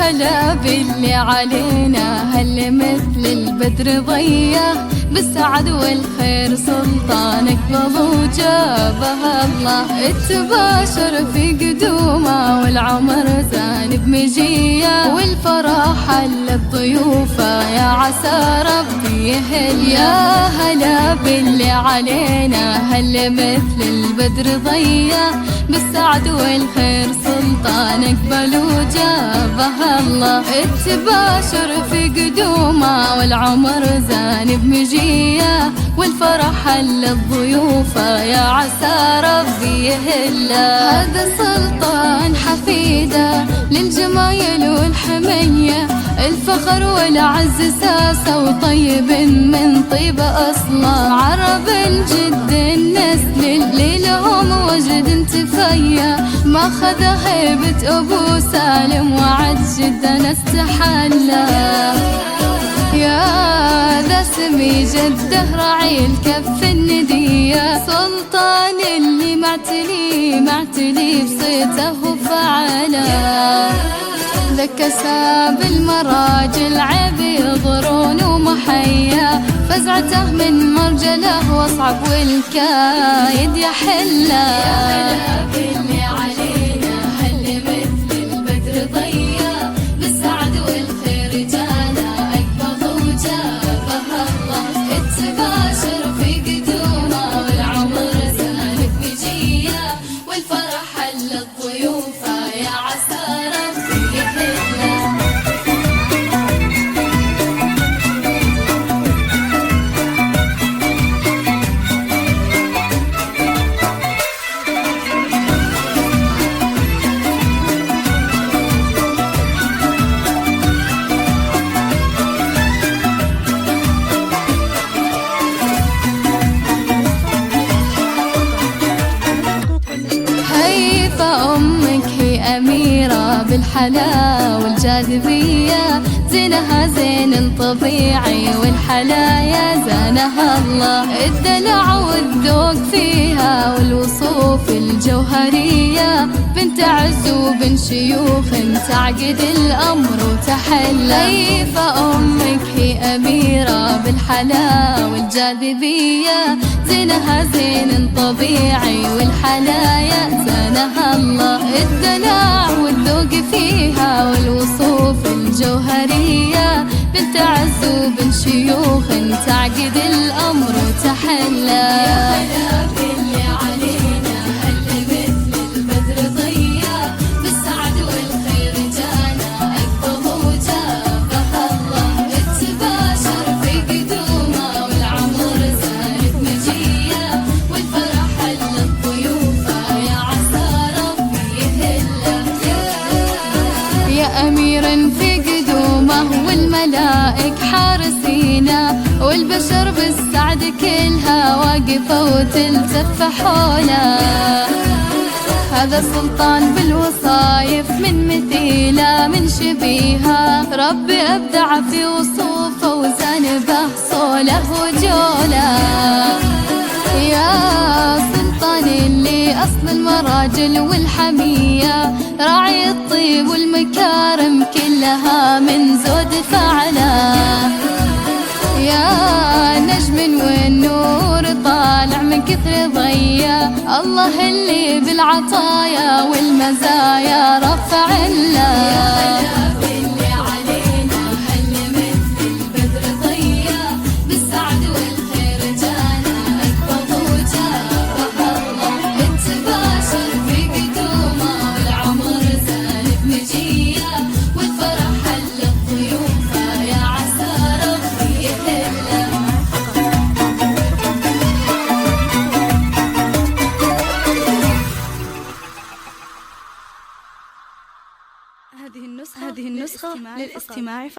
هلا باللي علينا، هل مثل البدر ضيا، بالسعد والخير سلطانك بابو جابها الله. التباشر في قدومه والعمر زان بمجيه، والفرح حل الضيوفه يا عسى ربي يهل. يا هلا باللي علينا، هل مثل البدر ضيا، بالسعد والخير سلطانك بلو جابها الله. التباشر في قدومه والعمر زان بمجيه، والفرح حل الضيوفه يا عسى ربي يهله. هذا سلطان حفيده للجمايل والحميه، الفخر والعز ساسه وطيب من طيب اصله. عرب الجد النسل اللي لهم وجد تفيا، ما خذ هيبة ابو سالم وعد جدنا استحلى. يا ذا سمي جده راعي الكف الندية، سلطان اللي معتلي بصيته وفعله. ذاك ساب المراجل عيب يضرون ومحيا، فزعته من مرجله واصعب والكايد يحله. يا هلا باللي علينا، هل مثل البدر ضيا، بالسعد والخير جانا اكبر وجابها الله. التباشر في قدومه والعمر زان بمجيه، والفرح حل الضيوفه يا عسى ربي يهله. أمك هي أميرة بالحلا والجاذبية، زينها زين طبيعي والحلايا زانها الله. الدلع والذوق فيها والوصوف الجوهرية، بنت عز وبن شيوخ تعقد الأمر وتحلى. كيف أمك هي أميرة بالحلا والجاذبية، زينها زين طبيعي والحلايا زانها الله. الدلع والذوق فيها والوصوف الجوهرية، بنت عز وبن شيوخ تعقد الأمر وتحلى. يا هلا باللي علينا، هل مثل البدر ضيا، بالسعد والخير جانا اكبر وجابها الله. التباشر في قدومه والعمر زان بمجيه، والفرح حل الضيوفه يا عسى ربي يهله. يا امير في قدومه والملائك حارسينا، والبشر بالسعد كلها واقفه وتلتف حوله. هذا سلطان بالوصايف من مثيله من شبيهه، ربي ابدع في وصوفه وزان به صوله وجوله. يا سلطان اللي اصل المراجل والحميه، راعي الطيب والمكارم كلها من زود فعله. يا نجم والنور طالع من كثر ضيا، الله اللي بالعطايا والمزايا رفع له. يا هلا باللي علينا، هل مثل البدر ضيا، بالسعد والخير جانا اكبر وجابها الله. التباشر في قدومه والعمر زان بمجيه، والفرح حل الضيوفه يا عسى ربي يهله. هذه النسخة للاستماع